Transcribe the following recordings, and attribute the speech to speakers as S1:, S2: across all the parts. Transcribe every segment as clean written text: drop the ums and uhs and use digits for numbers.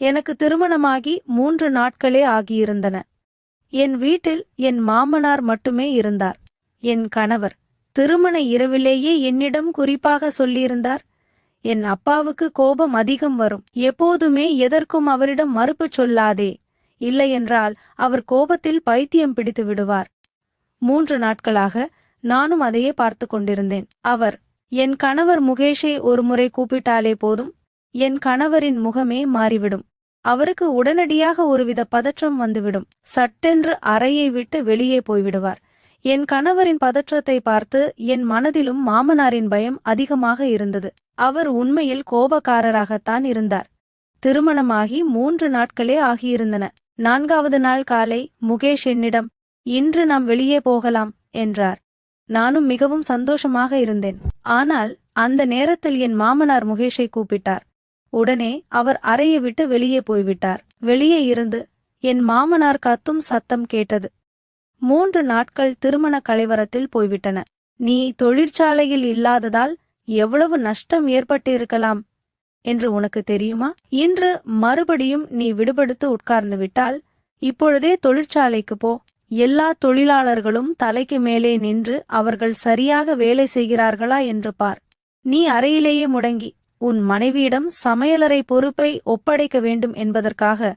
S1: எனக்கு திருமணமாகி 3 நாட்களே ஆகியிருந்தன. என் வீட்டில் என் மாமனார் மட்டுமே இருந்தார். என் கணவர் திருமண இரவிலேயே என்னிடம் குறிப்பாக சொல்லியிருந்தார், என் அப்பாவுக்கு கோபம் அதிகம் வரும், எப்போதுமே எதற்கும் அவரிடம் மறுப்பு சொல்லாதே, இல்லையென்றால் அவர் கோபத்தில் பைத்தியம் பிடித்து விடுவார். 3 நாட்களாக நானும் அதையே பார்த்து கொண்டிருந்தேன். என் கணவர் முகேஷை ஒருமுறை கூப்பிட்டாலே போதும், என் கணவரின் முகமே மாறிவிடும். அவருக்கு உடனடியாக ஒருவித பதற்றம் வந்துவிடும். சட்டென்று அறையை விட்டு வெளியே போய்விடுவார். என் கணவரின் பதற்றத்தை பார்த்து என் மனதிலும் மாமனாரின் பயம் அதிகமாக இருந்தது. அவர் உண்மையில் கோபக்காரராகத்தான் இருந்தார். திருமணமாகி 3 நாட்களே ஆகியிருந்தன. 4வது நாள் காலை முகேஷ் என்னிடம், இன்று நாம் வெளியே போகலாம் என்றார். நானும் மிகவும் சந்தோஷமாக இருந்தேன். ஆனால் அந்த நேரத்தில் என் மாமனார் முகேஷை கூப்பிட்டார். உடனே அவர் அறையை விட்டு வெளியே போய்விட்டார். வெளியே இருந்து என் மாமனார் கத்தும் சத்தம் கேட்டது. 3 நாட்கள் திருமண கலைவரத்தில் போய்விட்டன. நீ தொழிற்சாலையில் இல்லாததால் எவ்வளவு நஷ்டம் ஏற்பட்டிருக்கலாம் என்று உனக்கு தெரியுமா? இன்று மறுபடியும் நீ விடுபடுத்து உட்கார்ந்து விட்டால் இப்பொழுதே தொழிற்சாலைக்கு போ. எல்லா தொழிலாளர்களும் தலைக்கு மேலே நின்று அவர்கள் சரியாக வேலை செய்கிறார்களா என்று பார். நீ அறையிலேயே முடங்கி உன் மனைவியிடம் சமையலறை பொறுப்பை ஒப்படைக்க வேண்டும் என்பதற்காக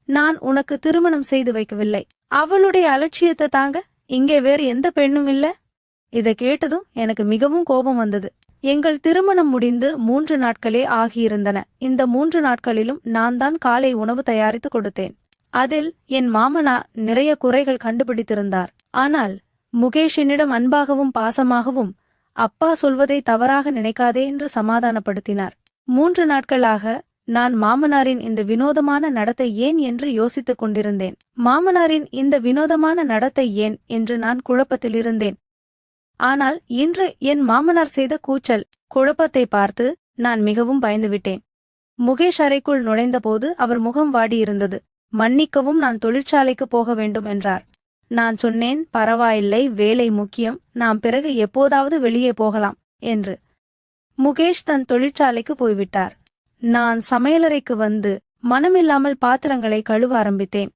S1: நான் உனக்கு திருமணம் செய்து வைக்கவில்லை. அவளுடைய அலட்சியத்தை தாங்க இங்கே வேறு எந்த பெண்ணும் இல்ல. இதை கேட்டதும் எனக்கு மிகவும் கோபம் வந்தது. எங்கள் திருமணம் முடிந்து 3 நாட்களே ஆகியிருந்தன. இந்த 3 நாட்களிலும் நான் தான் காலை உணவு தயாரித்து கொடுத்தேன். அதில் என் மாமனார் நிறைய குறைகள் கண்டுபிடித்திருந்தார். ஆனால் முகேஷினிடம் அன்பாகவும் பாசமாகவும் அப்பா சொல்வதை தவறாக நினைக்காதே என்று சமாதானப்படுத்தினார். 3 நாட்களாக நான் மாமனாரின் இந்த வினோதமான நடத்தை ஏன் என்று யோசித்துக் கொண்டிருந்தேன். மாமனாரின் இந்த வினோதமான நடத்தை ஏன் என்று நான் குழப்பத்தில் இருந்தேன். ஆனால் இன்று என் மாமனார் செய்த கூச்சல், குழப்பத்தை பார்த்து நான் மிகவும் பயந்துவிட்டேன். முகேஷ் அறைக்குள் நுழைந்தபோது அவர் முகம் வாடியிருந்தது. மன்னிக்கவும், நான் தொழிற்சாலைக்கு போக வேண்டும் என்றார். நான் சொன்னேன், பரவாயில்லை, வேலை முக்கியம், நாம் பிறகு எப்போதாவது வெளியே போகலாம் என்று. முகேஷ் தன் தொழிற்சாலைக்கு போய்விட்டார். நான் சமையலறைக்கு வந்து மனமில்லாமல் பாத்திரங்களை கழுவ ஆரம்பித்தேன்.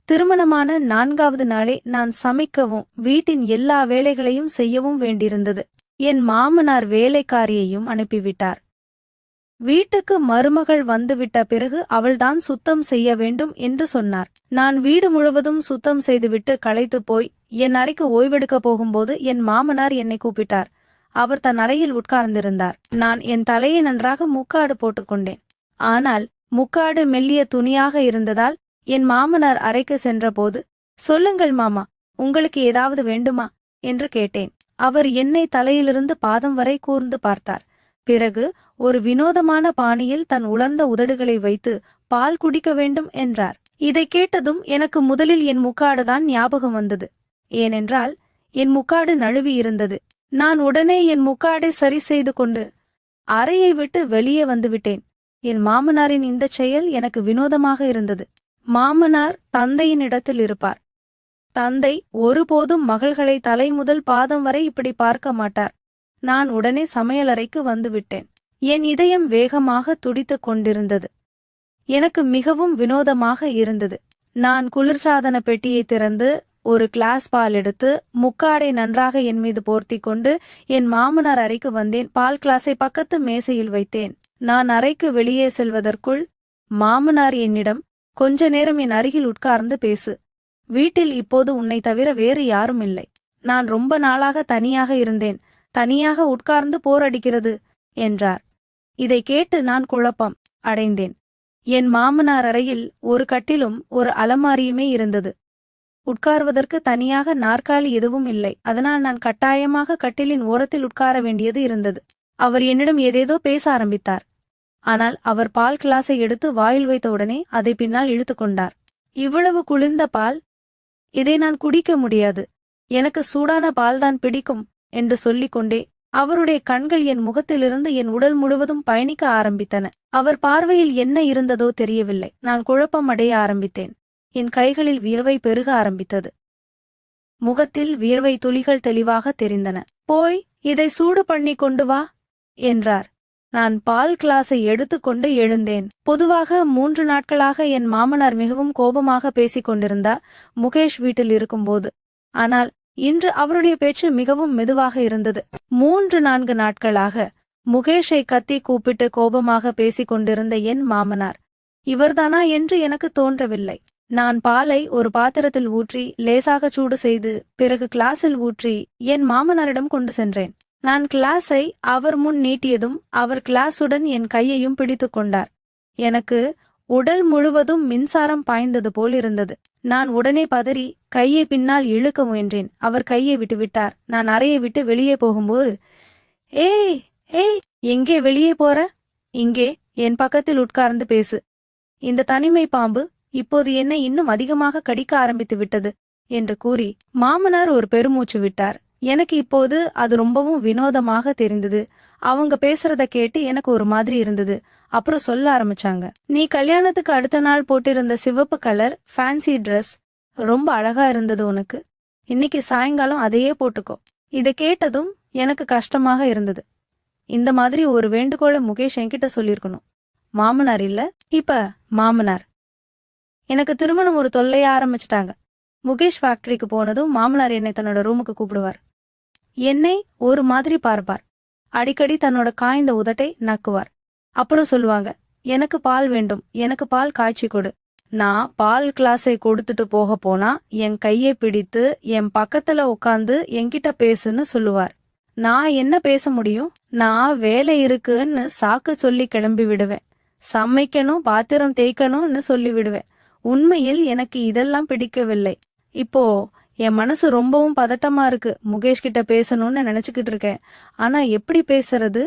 S1: திருமணமான 4வது நாளே நான் சமைக்கவும் வீட்டின் எல்லா வேலைகளையும் செய்யவும் வேண்டியிருந்தது. என் மாமனார் வேலைக்காரியையும் அனுப்பிவிட்டார். வீட்டுக்கு மருமகள் வந்துவிட்ட பிறகு அவள்தான் சுத்தம் செய்ய வேண்டும் என்று சொன்னார். நான் வீடு முழுவதும் சுத்தம் செய்துவிட்டு களைத்து போய் என் அறைக்கு ஓய்வெடுக்கப் போகும்போது என் மாமனார் என்னை கூப்பிட்டார். அவர் தன் அறையில் உட்கார்ந்திருந்தார். நான் என் தலையை நன்றாக முக்காடு போட்டுக்கொண்டேன். ஆனால் முக்காடு மெல்லிய துணியாக இருந்ததால் என் மாமனார் அறைக்கு சென்றபோது, சொல்லுங்கள் மாமா, உங்களுக்கு ஏதாவது வேண்டுமா என்று கேட்டேன். அவர் என்னை தலையிலிருந்து பாதம் வரை கூர்ந்து பார்த்தார். பிறகு ஒரு வினோதமான பாணியில் தன் உலர்ந்த உதடுகளை வைத்து பால் குடிக்க வேண்டும் என்றார். இதை கேட்டதும் எனக்கு முதலில் என் முக்காடுதான் ஞாபகம் வந்தது. ஏனென்றால் என் முக்காடு நழுவி இருந்தது. நான் உடனே என் முக்காடை சரி செய்து கொண்டு அறையை விட்டு வெளியே வந்துவிட்டேன். என் மாமனாரின் இந்த செயல் எனக்கு வினோதமாக இருந்தது. மாமனார் தந்தையின் இடத்தில் இருப்பார். தந்தை ஒருபோதும் மகள்களை தலை முதல் பாதம் வரை இப்படி பார்க்க மாட்டார். நான் உடனே சமையலறைக்கு வந்துவிட்டேன். என் இதயம் வேகமாக துடித்துக் கொண்டிருந்தது. எனக்கு மிகவும் வினோதமாக இருந்தது. நான் குளிர்சாதன பெட்டியை திறந்து ஒரு கிளாஸ் பால் எடுத்து முக்காடை நன்றாக என் மீது போர்த்தி கொண்டு என் மாமனார் அறைக்கு வந்தேன். பால் கிளாஸை பக்கத்து மேசையில் வைத்தேன். நான் அறைக்கு வெளியே செல்வதற்குள் மாமனார் என்னிடம், கொஞ்ச நேரம் என் அருகில் உட்கார்ந்து பேசு. வீட்டில் இப்போது உன்னை தவிர வேறு யாரும் இல்லை. நான் ரொம்ப நாளாக தனியாக இருந்தேன். தனியாக உட்கார்ந்து போரடிக்கிறது என்றார். இதை கேட்டு நான் குழப்பம் அடைந்தேன். என் மாமனார் அறையில் ஒரு கட்டிலும் ஒரு அலமாரியுமே இருந்தது. உட்கார்வதற்கு தனியாக நாற்காலி எதுவும் இல்லை. அதனால் நான் கட்டாயமாக கட்டிலின் ஓரத்தில் உட்கார வேண்டியது இருந்தது. அவர் என்னிடம் ஏதேதோ பேச ஆரம்பித்தார். ஆனால் அவர் பால் கிளாஸை எடுத்து வாயில் வைத்தவுடனே அதை பின்னால் இழுத்து கொண்டார். இவ்வளவு குளிர்ந்த பால், இதை நான் குடிக்க முடியாது, எனக்கு சூடான பால்தான் பிடிக்கும் என்று சொல்லிக்கொண்டே அவருடைய கண்கள் என் முகத்திலிருந்து என் உடல் முழுவதும் பயணிக்க ஆரம்பித்தன. அவர் பார்வையில் என்ன இருந்ததோ தெரியவில்லை. நான் குழப்பம் அடைய ஆரம்பித்தேன். என் கைகளில் வியர்வை பெருக ஆரம்பித்தது. முகத்தில் வியர்வை துளிகள் தெளிவாக தெரிந்தன. போய் இதை சூடு பண்ணி கொண்டு வா என்றார். நான் பால் கிளாஸை எடுத்துக்கொண்டு எழுந்தேன். பொதுவாக 3 நாட்களாக என் மாமனார் மிகவும் கோபமாக பேசிக் கொண்டிருந்தார் முகேஷ் வீட்டில் இருக்கும்போது. ஆனால் இன்று அவருடைய பேச்சு மிகவும் மெதுவாக இருந்தது. 3-4 நாட்களாக முகேஷை கத்தி கூப்பிட்டு கோபமாக பேசிக் கொண்டிருந்த என் மாமனார் இவர்தானா என்று எனக்கு தோன்றவில்லை. நான் பாலை ஒரு பாத்திரத்தில் ஊற்றி லேசாக சூடு செய்து பிறகு கிளாஸில் ஊற்றி என் மாமனாரிடம் கொண்டு சென்றேன். நான் கிளாஸை அவர் முன் நீட்டியதும் அவர் கிளாஸுடன் என் கையையும் பிடித்து கொண்டார். எனக்கு உடல் முழுவதும் மின்சாரம் பாய்ந்தது போலிருந்தது. நான் உடனே பதறி கையை பின்னால் இழுக்க முயன்றேன். அவர் கையை விட்டுவிட்டார். நான் அறையை விட்டு வெளியே போகும்போது, ஏய் ஏய், எங்கே வெளியே போற? இங்கே என் பக்கத்தில் உட்கார்ந்து பேசு. இந்த தனிமை பாம்பு இப்போது என்னை இன்னும் அதிகமாக கடிக்க ஆரம்பித்து விட்டது என்று கூறி மாமனார் ஒரு பெருமூச்சு விட்டார். எனக்கு இப்போது அது ரொம்பவும் வினோதமாக தெரிந்தது. அவங்க பேசுறத கேட்டு எனக்கு ஒரு மாதிரி இருந்தது. அப்புறம் சொல்ல ஆரம்பிச்சாங்க, நீ கல்யாணத்துக்கு அடுத்த நாள் போட்டிருந்த சிவப்பு கலர் ஃபேன்சி ட்ரெஸ் ரொம்ப அழகா இருந்தது உனக்கு. இன்னைக்கு சாயங்காலம் அதையே போட்டுக்கோ. இதை கேட்டதும் எனக்கு கஷ்டமாக இருந்தது. இந்த மாதிரி ஒரு வேண்டுகோளை முகேஷ் என்கிட்ட சொல்லிருக்கணும். மாமனார் இல்ல, இப்ப மாமனார். எனக்கு திருமணம் ஒரு தொல்லைய ஆரம்பிச்சிட்டாங்க. முகேஷ் ஃபேக்டரிக்கு போனதும் மாமனார் என்னை தன்னோட ரூமுக்கு கூப்பிடுவார். என்னை ஒரு மாதிரி பார்ப்பார். அடிக்கடி தன்னோட காய்ந்த உதட்டை நக்குவார். அப்புறம் சொல்லுவாங்க, எனக்கு பால் வேண்டும், எனக்கு பால் காய்ச்சி கொடு. நான் பால் கிளாஸை கொடுத்துட்டு போக போனா என் கையை பிடித்து என் பக்கத்துல உட்காந்து என்கிட்ட பேசுன்னு சொல்லுவார். நான் என்ன பேச முடியும்? நான் வேலை இருக்குன்னு சாக்கு சொல்லி கிளம்பி விடுவேன். சமைக்கணும், பாத்திரம் தேய்க்கணும்னு சொல்லி விடுவேன். உண்மையில் எனக்கு இதெல்லாம் பிடிக்கவில்லை. இப்போ என் மனசு ரொம்பவும் பதட்டமா இருக்கு. முகேஷ் கிட்ட பேசணும்னு நினைச்சுக்கிட்டு இருக்கேன். ஆனா எப்படி பேசுறது?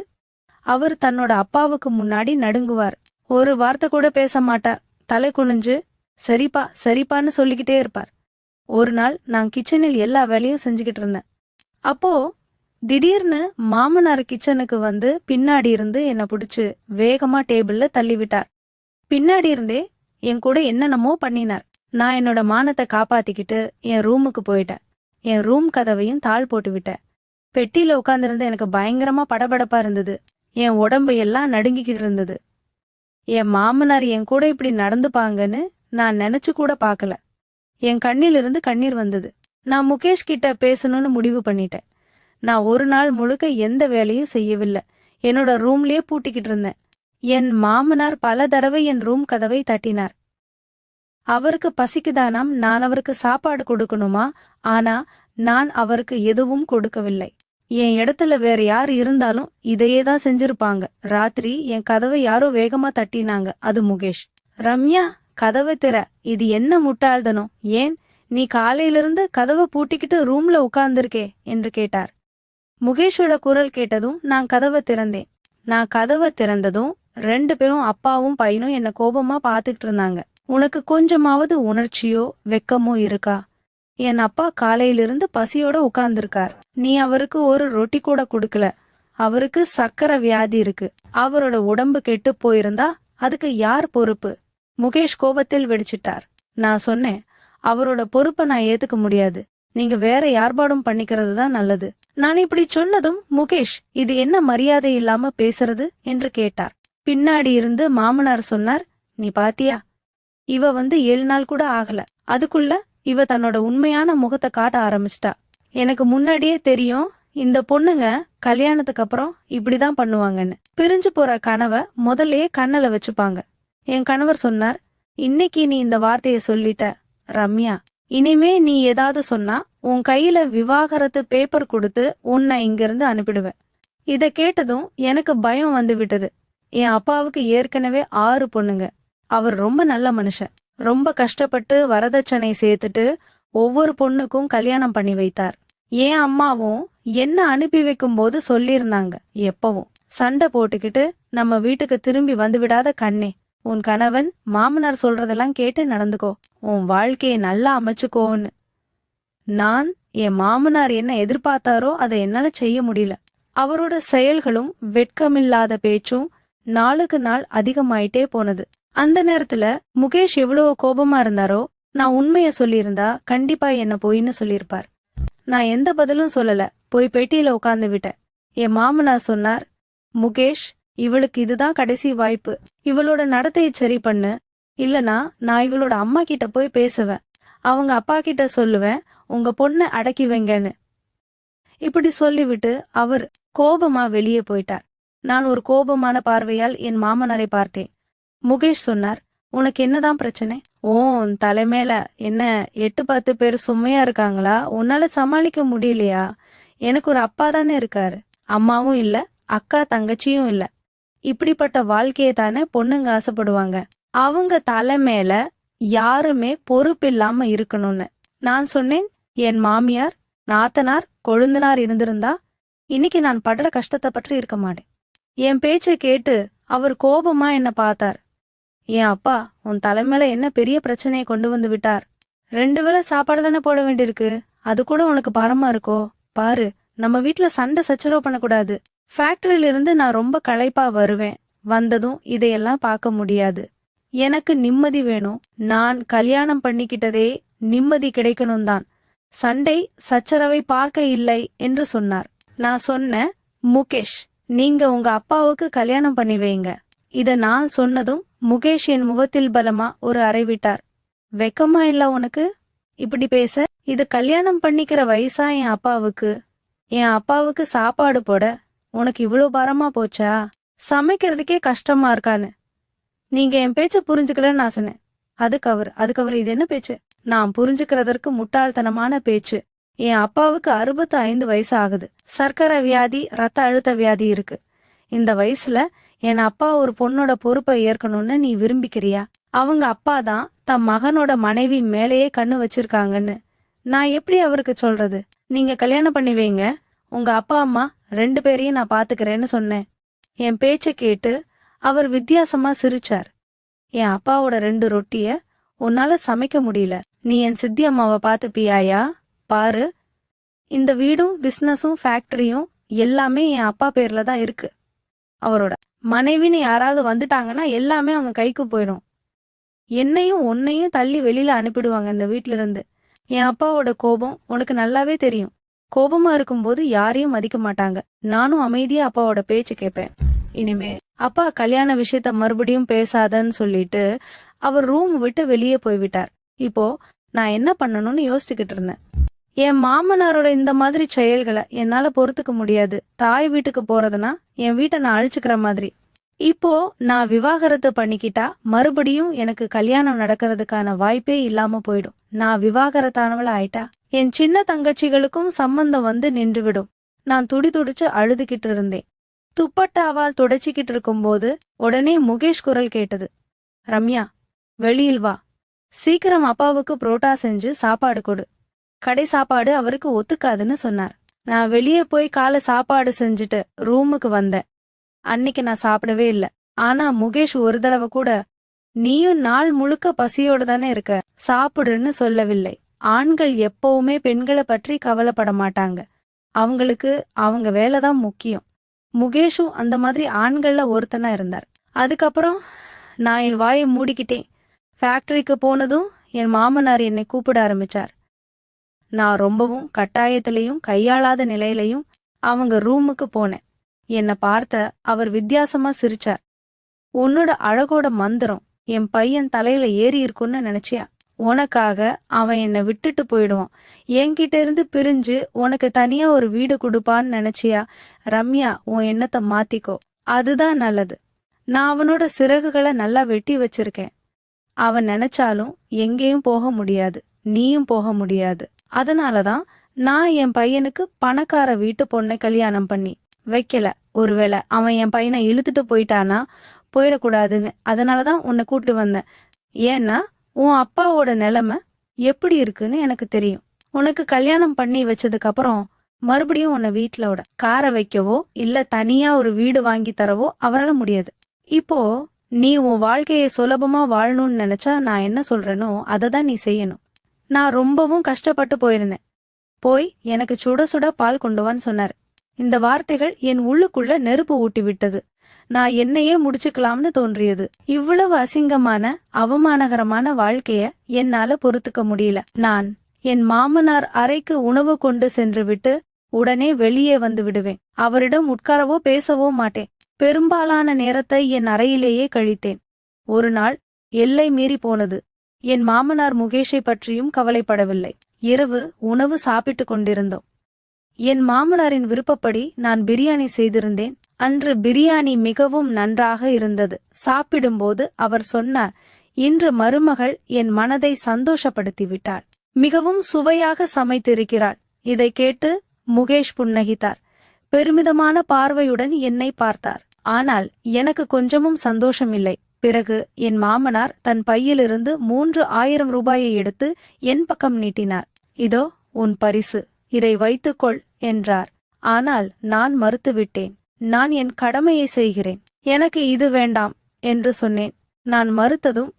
S1: அவர் தன்னோட அப்பாவுக்கு முன்னாடி நடுங்குவார். ஒரு வார்த்தை கூட பேச மாட்டார். தலை குனிஞ்சு சரிப்பா சரிப்பான்னு சொல்லிக்கிட்டே இருப்பார். ஒரு நாள் நான் கிச்சனில் எல்லா வேலையும் செஞ்சுக்கிட்டு இருந்தேன். அப்போ திடீர்னு மாமனார் கிச்சனுக்கு வந்து பின்னாடி இருந்து என்னை பிடிச்சு வேகமா டேபிள்ல தள்ளிவிட்டார். பின்னாடி இருந்தே என் கூட என்னென்னமோ பண்ணினார். நான் என்னோட மானத்தை காப்பாத்திக்கிட்டு என் ரூமுக்கு போயிட்டேன். என் ரூம் கதவையும் தாழ் போட்டு விட்டேன். பெட்டியில உட்கார்ந்திருந்த எனக்கு பயங்கரமா படபடப்பா இருந்தது. என் உடம்பு எல்லாம் நடுங்கிக்கிட்டு இருந்தது. என் மாமனார் என் கூட இப்படி நடந்துப்பாங்கன்னு நான் நினைச்சு கூட பார்க்கல. என் கண்ணிலிருந்து கண்ணீர் வந்தது. நான் முகேஷ் கிட்ட பேசணும்னு முடிவு பண்ணிட்டேன். நான் ஒரு நாள் முழுக்க எந்த வேலையும் செய்யவில்லை. என்னோட ரூம்லயே பூட்டிக்கிட்டு இருந்தேன். என் மாமனார் பல தடவை என் ரூம் கதவை தட்டினார். அவருக்கு பசிக்குதானாம். நான் அவருக்கு சாப்பாடு கொடுக்கணுமா? ஆனா நான் அவருக்கு எதுவும் கொடுக்கவில்லை. என் இடத்துல வேற யார் இருந்தாலும் இதையே தான் செஞ்சிருப்பாங்க. ராத்திரி என் கதவை யாரோ வேகமா தட்டினாங்க. அது முகேஷ். ரம்யா, கதவை திற. இது என்ன முட்டாள்தனம்? ஏன் நீ காலையிலிருந்து கதவை பூட்டிக்கிட்டு ரூம்ல உட்கார்ந்திருக்கே என்று கேட்டார். முகேஷோட குரல் கேட்டதும் நான் கதவை திறந்தேன். நான் கதவை திறந்ததும் 2 பேரும் அப்பாவும் பையனும் என்ன கோபமா பாத்துக்கிட்டு இருந்தாங்க. உனக்கு கொஞ்சமாவது உணர்ச்சியோ வெக்கமோ இருக்கா? என் அப்பா காலையிலிருந்து பசியோட உட்கார்ந்திருக்கார். நீ அவருக்கு ஒரு ரொட்டி கூட கொடுக்கல. அவருக்கு சர்க்கரை வியாதி இருக்கு. அவரோட உடம்பு கெட்டு போயிருந்தா அதுக்கு யார் பொறுப்பு? முகேஷ் கோபத்தில் வெடிச்சிட்டார். நான் சொன்னேன், அவரோட பொறுப்பை நான் ஏத்துக்க முடியாது. நீங்க வேற யார்பாடும் பண்ணிக்கிறது தான் நல்லது. நான் இப்படி சொன்னதும் முகேஷ், இது என்ன மரியாதை இல்லாம பேசுறது என்று கேட்டார். பின்னாடி இருந்து மாமனார் சொன்னார், நீ பாத்தியா, இவ வந்து 7 நாள் கூட ஆகல, அதுக்குள்ள இவ தன்னோட உண்மையான முகத்தை காட்ட ஆரம்பிச்சிட்டா. எனக்கு முன்னாடியே தெரியும் இந்த பொண்ணுங்க கல்யாணத்துக்கு அப்புறம் இப்படிதான் பண்ணுவாங்கன்னு. பிரிஞ்சு போற கனவை முதல்லயே கண்ணல வச்சுப்பாங்க. என் கணவர் சொன்னார், இன்னைக்கு நீ இந்த வார்த்தைய சொல்லிட்ட ரம்யா, இனிமே நீ ஏதாவது சொன்னா உன் கையில விவாகரத்து பேப்பர் கொடுத்து உன்னை இங்கிருந்து அனுப்பிடுவேன். இத கேட்டதும் எனக்கு பயம் வந்து விட்டது. என் அப்பாவுக்கு ஏற்கனவே 6 பொண்ணுங்க. அவர் ரொம்ப நல்ல மனுஷன். ரொம்ப கஷ்டப்பட்டு வரதட்சணை சேர்த்துட்டு ஒவ்வொரு பொண்ணுக்கும் கல்யாணம் பண்ணி வைத்தார். என் அம்மாவும் என்ன அனுப்பி வைக்கும் போது சொல்லியிருந்தாங்க, எப்பவும் சண்டை போட்டுக்கிட்டு நம்ம வீட்டுக்கு திரும்பி வந்து விடாத கண்ணே, உன் கணவன் மாமனார் சொல்றதெல்லாம் கேட்டு நடந்துக்கோ, உன் வாழ்க்கையை நல்லா அமைச்சுக்கோன்னு. நான் என் மாமனார் என்ன எதிர்பார்த்தாரோ அதை என்னால செய்ய முடியல. அவரோட செயல்களும் வெட்கமில்லாத பேச்சும் நாளுக்கு நாள் அதிகமாயிட்டே போனது. அந்த நேரத்துல முகேஷ் எவ்வளவு கோபமா இருந்தாரோ, நான் உண்மைய சொல்லியிருந்தா கண்டிப்பா என்ன போயின்னு சொல்லியிருப்பார். நான் எந்த பதிலும் சொல்லல, போய் பெட்டியில உட்கார்ந்து விட்டேன். என் மாமனார் சொன்னார், முகேஷ், இவளுக்கு இதுதான் கடைசி வாய்ப்பு. இவளோட நடத்தையை சரி பண்ணு, இல்லனா நான் இவளோட அம்மா கிட்ட போய் பேசுவேன். அவங்க அப்பா கிட்ட சொல்லுவேன், உங்க பொண்ணை அடக்கி வைங்கன்னு. இப்படி சொல்லிவிட்டு அவர் கோபமா வெளியே போயிட்டார். நான் ஒரு கோபமான பார்வையால் என் மாமனாரை பார்த்தேன். முகேஷ் சொன்னார், உனக்கு என்னதான் பிரச்சனை? உன் தலைமையில என்ன 8-10 பேர் சும்மையா இருக்காங்களா? உன்னால சமாளிக்க முடியலையா? எனக்கு ஒரு அப்பா தானே இருக்காரு, அம்மாவும் இல்ல, அக்கா தங்கச்சியும் இல்ல. இப்படிப்பட்ட வாழ்க்கையை தானே பொண்ணுங்க ஆசைப்படுவாங்க. அவங்க தலைமையில யாருமே பொறுப்பில்லாம இருக்கணும்னு. நான் சொன்னேன், என் மாமியார், நாத்தனார், கொழுந்தனார் இருந்திருந்தா இன்னைக்கு நான் படுற கஷ்டத்தை பற்றி இருக்க மாட்டேன். என் பேச்சை கேட்டு அவர் கோபமா என்ன பார்த்தார். என் அப்பா உன் தலைமையில என்ன பெரிய பிரச்சனையை கொண்டு வந்து விட்டார். 2 வேளை சாப்பாடு தானே போட வேண்டியிருக்கு, அது கூட உனக்கு பாரமா இருக்கோ? பாரு, நம்ம வீட்டுல சண்டை சச்சரவு பண்ணக்கூடாது. ஃபேக்டரியில இருந்து நான் ரொம்ப களைப்பா வருவேன். வந்ததும் இதையெல்லாம் பார்க்க முடியாது. எனக்கு நிம்மதி வேணும். நான் கல்யாணம் பண்ணிக்கிட்டதே நிம்மதி கிடைக்கணும் தான். சண்டை சச்சரவை பார்க்க இல்லை என்று சொன்னார். நான் சொன்னேன், முகேஷ், நீங்க உங்க அப்பாவுக்கு கல்யாணம் பண்ணி வைங்க. இத நான் சொன்னதும் முகேஷ் என் முகத்தில் பலமா ஒரு அறை விட்டார். வெக்கமா இல்ல உனக்கு இப்படி பேச? இது கல்யாணம் பண்ணிக்கிற வயசா என் அப்பாவுக்கு? என் அப்பாவுக்கு சாப்பாடு போட உனக்கு இவ்வளோ பாரமா போச்சா? சமைக்கிறதுக்கே கஷ்டமா இருக்கான்னு. நீங்க என் பேச்ச புரிஞ்சுக்கலன்னு நான் சொன்னேன். அதுக்கு அவர் இது என்ன பேச்சு? நான் புரிஞ்சுக்கிறதற்கு முட்டாள்தனமான பேச்சு. என் அப்பாவுக்கு 65 வயசு ஆகுது. சர்க்கரை வியாதி, ரத்த அழுத்த வியாதி இருக்கு. இந்த வயசுல என் அப்பா ஒரு பொண்ணோட பொறுப்பை ஏற்கணும்னு நீ விரும்பிக்கிறியா? அவங்க அப்பா தான் தன் மகனோட மனைவி மேலேயே கண்ணு வச்சிருக்காங்கன்னு நான் எப்படி அவருக்கு சொல்றது? நீங்க கல்யாணம் பண்ணி வைங்க, உங்க அப்பா அம்மா 2 பேரையும் நான் பாத்துக்கிறேன்னு சொன்னேன். என் பேச்ச கேட்டு அவர் வித்தியாசமா சிரிச்சார். என் அப்பாவோட 2 ரொட்டிய உன்னால சமைக்க முடியல, நீ என் சித்தி அம்மாவை பாத்துப்பியாயா? பாரு, இந்த வீடும் பிசினஸும் ஃபேக்டரியும் எல்லாமே என் அப்பா பேர்ல தான் இருக்கு. அவரோட மனைவின்னு யாராவது வந்துட்டாங்கன்னா எல்லாமே அவங்க கைக்கு போயிடும். என்னையும் உன்னையும் தள்ளி வெளியில அனுப்பிடுவாங்க இந்த வீட்ல இருந்து. என் அப்பாவோட கோபம் உனக்கு நல்லாவே தெரியும். கோபமா இருக்கும்போது யாரையும் மதிக்க மாட்டாங்க. நானும் அமைதியா அப்பாவோட பேச்சு கேட்பேன். இனிமே அப்பா கல்யாண விஷயத்த மறுபடியும் பேசாதன்னு சொல்லிட்டு அவர் ரூம் விட்டு வெளியே போய்விட்டார். இப்போ நான் என்ன பண்ணணும்னு யோசிச்சுக்கிட்டு இருந்தேன். என் மாமனாரோட இந்த மாதிரி செயல்களை என்னால பொறுத்துக்க முடியாது. தாய் வீட்டுக்கு போறதுனா என் வீட்டை நான் அழிச்சுக்கிற மாதிரி. இப்போ நான் விவாகரத்து பண்ணிக்கிட்டா மறுபடியும் எனக்கு கல்யாணம் நடக்கிறதுக்கான வாய்ப்பே இல்லாம போயிடும். நான் விவாகரத்தானவள ஆயிட்டா என் சின்ன தங்கச்சிகளுக்கும் சம்பந்தம் வந்து நின்றுவிடும். நான் துடிதுடிச்சு அழுதுகிட்டு இருந்தேன். துப்பட்டாவால் துடைச்சிக்கிட்டு இருக்கும்போது உடனே முகேஷ் குரல் கேட்டது. ரம்யா, வெளியில் வா, சீக்கிரம் அப்பாவுக்கு புரோட்டா செஞ்சு சாப்பாடு கொடு. கடை சாப்பாடு அவருக்கு ஒத்துக்காதுன்னு சொன்னார். நான் வெளியே போய் காலை சாப்பாடு செஞ்சுட்டு ரூமுக்கு வந்தேன். அன்னைக்கு நான் சாப்பிடவே இல்ல. ஆனா முகேஷ் ஒரு தடவை கூட நீயும் நாள் முழுக்க பசியோடு தானே இருக்க, சாப்பிடுன்னு சொல்லவில்லை. ஆண்கள் எப்பவுமே பெண்களை பற்றி கவலைப்பட மாட்டாங்க. அவங்களுக்கு அவங்க வேலைதான் முக்கியம். முகேஷும் அந்த மாதிரி ஆண்கள்ல ஒருத்தனா இருந்தார். அதுக்கப்புறம் நான் என் வாயை மூடிக்கிட்டேன். ஃபேக்டரிக்கு போனதும் என் மாமனார் என்னை கூப்பிட ஆரம்பிச்சார். நான் ரொம்பவும் கட்டாயத்திலையும் கையாளாத நிலையிலையும் அவங்க ரூமுக்கு போனேன். என்னை பார்த்த அவர் வித்தியாசமா சிரிச்சார். உன்னோட அழகோட மந்திரம் என் பையன் தலையில ஏறி இருக்குன்னு நினைச்சியா? உனக்காக அவன் என்னை விட்டுட்டு போயிடுவான். என்கிட்ட இருந்து பிரிஞ்சு உனக்கு தனியா ஒரு வீடு கொடுப்பான்னு நினைச்சியா? ரம்யா, உன் எண்ணத்தை மாத்திக்கோ, அதுதான் நல்லது. நான் அவனோட சிறகுகளை நல்லா வெட்டி வச்சிருக்கேன். அவன் நினைச்சாலும் எங்கேயும் போக முடியாது, நீயும் போக முடியாது. அதனாலதான் நான் என் பையனுக்கு பணக்கார வீட்டு பொண்ணை கல்யாணம் பண்ணி வைக்கல. ஒருவேளை அவன் என் பையனை இழுத்துட்டு போயிட்டானா போயிடக்கூடாதுன்னு அதனாலதான் உன்னை கூட்டு வந்தேன். ஏன்னா உன் அப்பாவோட நிலைமை எப்படி இருக்குன்னு எனக்கு தெரியும். உனக்கு கல்யாணம் பண்ணி வச்சதுக்கு அப்புறம் மறுபடியும் உன்னை வீட்டுல கார வைக்கவோ இல்ல தனியா ஒரு வீடு வாங்கி தரவோ அவரால முடியாது. இப்போ நீ உன் வாழ்க்கையை சுலபமா வாழணும்னு நினைச்சா நான் என்ன சொல்றேனோ அதை தான் நீ செய்யணும். நான் ரொம்பவும் கஷ்டப்பட்டு போயிருந்தேன். போய் எனக்கு சுட சுட பால் கொண்டு வான்னு சொன்னார். இந்த வார்த்தைகள் என் உள்ளுக்குள்ள நெருப்பு ஊட்டி விட்டது. நான் என்னையே முடிச்சுக்கலாம்னு தோன்றியது. இவ்வளவு அசிங்கமான அவமானகரமான வாழ்க்கைய என்னால பொறுத்துக்க முடியல. நான் என் மாமனார் அறைக்கு உணவு கொண்டு சென்று விட்டு உடனே வெளியே வந்து விடுவேன். அவரிடம் உட்காரவோ பேசவோ மாட்டேன். பெரும்பாலான நேரத்தை என் அறையிலேயே கழித்தேன். ஒரு நாள் எல்லை மீறி போனது. என் மாமனார் முகேஷை பற்றியும் கவலைப்படவில்லை. இரவு உணவு சாப்பிட்டுக் கொண்டிருந்தோம். என் மாமனாரின் விருப்பப்படி நான் பிரியாணி செய்திருந்தேன். அன்று பிரியாணி மிகவும் நன்றாக இருந்தது. சாப்பிடும்போது அவர் சொன்னார், இன்று மருமகள் என் மனதை சந்தோஷப்படுத்திவிட்டாள். மிகவும் சுவையாக சமைத்திருக்கிறாள். இதை கேட்டு முகேஷ் புன்னகித்தார். பெருமிதமான பார்வையுடன் என்னை பார்த்தார். ஆனால் எனக்கு கொஞ்சமும் சந்தோஷமில்லை. பிறகு என் மாமனார் தன் பையிலிருந்து 3,000 ரூபாயை எடுத்து என் பக்கம் நீட்டினார். இதோ உன் பரிசு, இதை வைத்துக்கொள் என்றார். ஆனால் நான் மறுத்துவிட்டேன். நான் என் கடமையை செய்கிறேன், எனக்கு இது வேண்டாம் என்று சொன்னேன். நான் மறுத்ததும்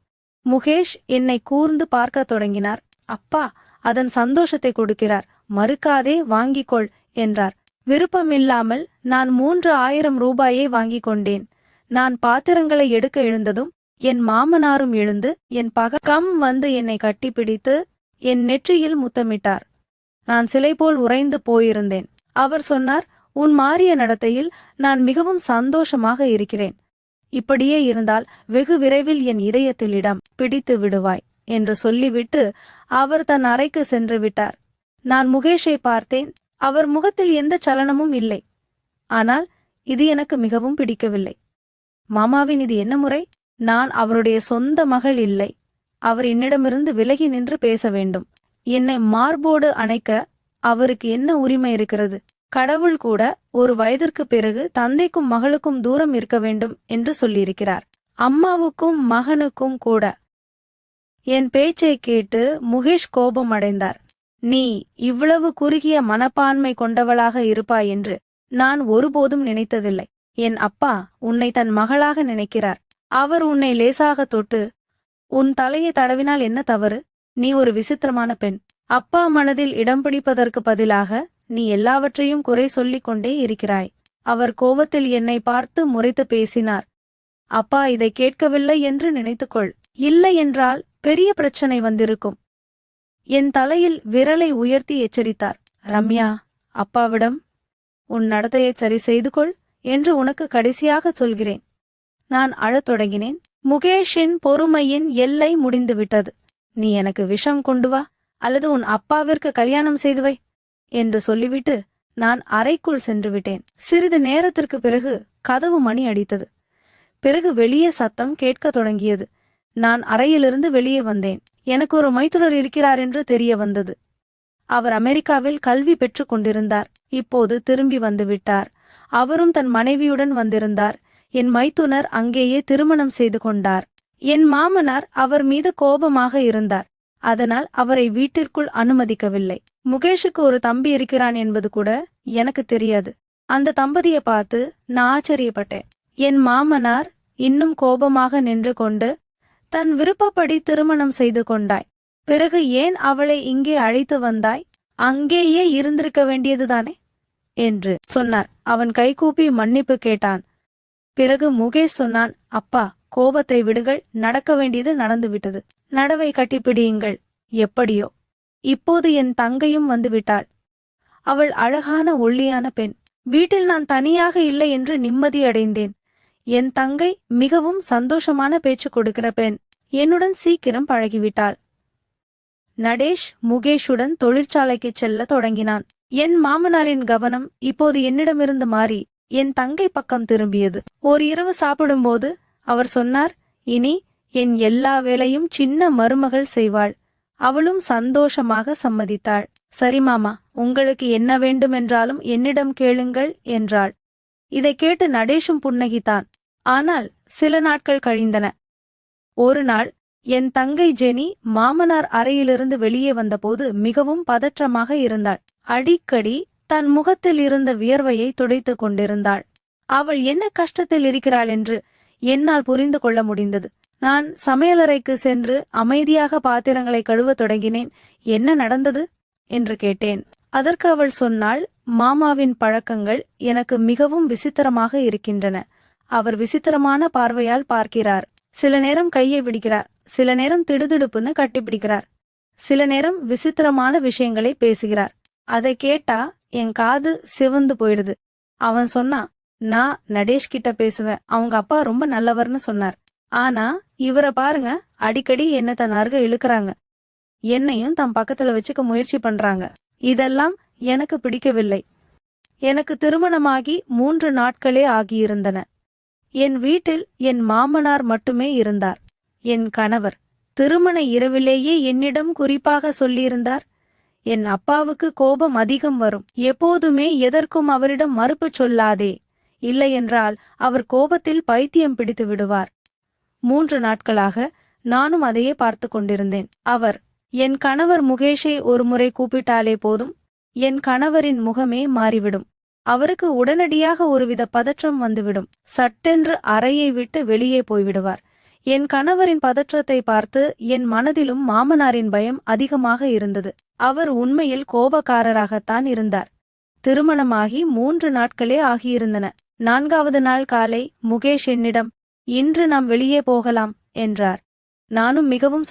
S1: முகேஷ் என்னை கூர்ந்து பார்க்கத் தொடங்கினார். அப்பா அதன் சந்தோஷத்தை கொடுக்கிறார், மறுக்காதே, வாங்கிக்கொள் என்றார். விருப்பமில்லாமல் நான் 3,000 ரூபாயை வாங்கிக் கொண்டேன். நான் பாத்திரங்களை எடுக்க எழுந்ததும் என் மாமனாரும் எழுந்து என் பக்கம் வந்து என்னை கட்டிப்பிடித்து என் நெற்றியில் முத்தமிட்டார். நான் சிலை போல் உறைந்து போயிருந்தேன். அவர் சொன்னார், உன் மாறிய நடத்தையில் நான் மிகவும் சந்தோஷமாக இருக்கிறேன். இப்படியே இருந்தால் வெகு விரைவில் என் இதயத்தில் இடம் பிடித்து விடுவாய் என்று சொல்லிவிட்டு அவர் தன் அறைக்கு சென்று விட்டார். நான் முகேஷை பார்த்தேன். அவர் முகத்தில் எந்த சலனமும் இல்லை. ஆனால் இது எனக்கு மிகவும் பிடிக்கவில்லை. மாமாவின் இது என்ன முறை? நான் அவருடைய சொந்த மகள் இல்லை. அவர் என்னிடமிருந்து விலகி நின்று பேச வேண்டும். என்னை மார்போடு அணைக்க அவருக்கு என்ன உரிமை இருக்கிறது? கடவுள் கூட ஒரு வயதிற்கு பிறகு தந்தைக்கும் மகளுக்கும் தூரம் இருக்க வேண்டும் என்று சொல்லியிருக்கிறார். அம்மாவுக்கும் மகனுக்கும் கூட. என் பேச்சை கேட்டு முகேஷ் கோபம் அடைந்தார். நீ இவ்வளவு குறுகிய மனப்பான்மை கொண்டவளாக இருப்பாய் என்று நான் ஒருபோதும் நினைத்ததில்லை. என் அப்பா உன்னை தன் மகளாக நினைக்கிறார். அவர் உன்னை லேசாக தொட்டு உன் தலையை தடவினால் என்ன தவறு? நீ ஒரு விசித்திரமான பெண். அப்பா மனதில் இடம் பிடிப்பதற்கு பதிலாக நீ எல்லாவற்றையும் குறை சொல்லிக் கொண்டே இருக்கிறாய். அவர் கோபத்தில் என்னை பார்த்து முறைத்து பேசினார். அப்பா இதை கேட்கவில்லை என்று நினைத்துக்கொள். இல்லை என்றால் பெரிய பிரச்சனை வந்திருக்கும். என் தலையில் விரலை உயர்த்தி எச்சரித்தார். ரம்யா, அப்பாவிடம் உன் நடத்தையை சரி செய்து கொள் என்று உனக்கு கடைசியாக சொல்கிறேன். நான் அழத் தொடங்கினேன். முகேஷின் பொறுமையின் எல்லை முடிந்துவிட்டது. நீ எனக்கு விஷம் கொண்டு வா அல்லது உன் அப்பாவிற்கு கல்யாணம் செய்து வை என்று சொல்லிவிட்டு நான் அறைக்குள் சென்று விட்டேன். சிறிது நேரத்திற்கு பிறகு கதவு மணி அடித்தது. பிறகு வெளியே சத்தம் கேட்கத் தொடங்கியது. நான் அறையிலிருந்து வெளியே வந்தேன். எனக்கு ஒரு மைத்துனர் இருக்கிறார் என்று தெரிய வந்தது. அவர் அமெரிக்காவில் கல்வி பெற்றுக் கொண்டிருந்தார். இப்போது திரும்பி வந்துவிட்டார். அவரும் தன் மனைவியுடன் வந்திருந்தார். என் மைத்துனர் அங்கேயே திருமணம் செய்து கொண்டார். என் மாமனார் அவர் மீது கோபமாக இருந்தார். அதனால் அவரை வீட்டிற்குள் அனுமதிக்கவில்லை. முகேஷுக்கு ஒரு தம்பி இருக்கிறான் என்பது கூட எனக்கு தெரியாது. அந்த தம்பதியை பார்த்து நான் ஆச்சரியப்பட்டேன். என் மாமனார் இன்னும் கோபமாக நின்று கொண்டு, தன் விருப்பப்படி திருமணம் செய்து கொண்டாய், பிறகு ஏன் அவளை இங்கே அழைத்து வந்தாய்? அங்கேயே இருந்திருக்க வேண்டியதுதானே என்று சொன்னார். அவன் கைகூப்பி மன்னிப்பு கேட்டான். பிறகு முகேஷ் சொன்னான், அப்பா கோபத்தை விடுங்கள், நடக்க வேண்டியது நடந்துவிட்டது. நடவை கட்டிப்பிடியுங்கள். எப்படியோ இப்போது என் தங்கையும் வந்துவிட்டாள். அவள் அழகான ஒல்லியான பெண். வீட்டில் நான் தனியாக இல்லை என்று நிம்மதியடைந்தேன். என் தங்கை மிகவும் சந்தோஷமான பேச்சு கொடுக்கிற பெண். என்னுடன் சீக்கிரம் பழகிவிட்டாள். நடேஷ் முகேஷுடன் தொழிற்சாலைக்கு செல்ல தொடங்கினான். என் மாமனாரின் கவனம் இப்போது என்னிடமிருந்து மாறி என் தங்கை பக்கம் திரும்பியது. ஓர் இரவு சாப்பிடும்போது அவர் சொன்னார், இனி என் எல்லா வேலையும் சின்ன மருமகள் செய்வாள். அவளும் சந்தோஷமாக சம்மதித்தாள். சரி மாமா, உங்களுக்கு என்ன வேண்டுமென்றாலும் என்னிடம் கேளுங்கள் என்றாள். இதை கேட்டு நடேஷும் புன்னகித்தான். ஆனால் சில நாட்கள் கழிந்தன. ஒரு நாள் என் தங்கை ஜெனி மாமனார் அறையிலிருந்து வெளியே வந்தபோது மிகவும் பதற்றமாக இருந்தாள். அடிக்கடி தன் முகத்தில் இருந்த வியர்வையை துடைத்துக் கொண்டிருந்தாள். அவள் என்ன கஷ்டத்தில் இருக்கிறாள் என்று என்னால் புரிந்து கொள்ள முடிந்தது. நான் சமையலறைக்கு சென்று அமைதியாக பாத்திரங்களை கழுவத் தொடங்கினேன். என்ன நடந்தது என்று கேட்டேன். அதற்கு அவள் சொன்னாள், மாமாவின் பழக்கங்கள் எனக்கு மிகவும் விசித்திரமாக இருக்கின்றன. அவர் விசித்திரமான பார்வையால் பார்க்கிறார். சில நேரம் கையை விடுகிறார், சில நேரம் திடுதிடுப்புன்னு கட்டிப்பிடிக்கிறார், சில நேரம் விசித்திரமான விஷயங்களை பேசுகிறார். அதை கேட்டா என் காது சிவந்து போயிடுது. அவன் சொன்னா, நான் நடேஷ் கிட்ட பேசுவேன், அவங்க அப்பா ரொம்ப நல்லவர்னு சொன்னார். ஆனா இவரை பாருங்க, அடிக்கடி என்ன தன் அருக இழுக்கறாங்க, என்னையும் தம் பக்கத்துல வச்சுக்க முயற்சி பண்றாங்க. இதெல்லாம் எனக்கு பிடிக்கவில்லை. எனக்கு திருமணமாகி 3 நாட்களே ஆகியிருந்தன. என் வீட்டில் என் மாமனார் மட்டுமே இருந்தார். என் கணவர் திருமண இரவிலேயே என்னிடம் குறிப்பாக சொல்லியிருந்தார், என் அப்பாவுக்கு கோபம் அதிகம் வரும், எப்போதுமே எதற்கும் அவரிடம் மறுப்பு சொல்லாதே, இல்லையென்றால் அவர் கோபத்தில் பைத்தியம் பிடித்து விடுவார். 3 நாட்களாக நானும் அதையே பார்த்து கொண்டிருந்தேன். என் கணவர் முகேஷை ஒருமுறை கூப்பிட்டாலே போதும், என் கணவரின் முகமே மாறிவிடும். அவருக்கு உடனடியாக ஒருவித பதற்றம் வந்துவிடும். சட்டென்று அறையை விட்டு வெளியே போய்விடுவார். என் கணவரின் பதற்றத்தை பார்த்து என் மனதிலும் மாமனாரின் பயம் அதிகமாக இருந்தது. அவர் உண்மையில் கோபக்காரராகத்தான் இருந்தார். திருமணமாகி 3 நாட்களே ஆகியிருந்தன. 4வது நாள் காலை முகேஷ் என்னிடம், இன்று நாம் வெளியே போகலாம் என்றார். நானும் மிகவும்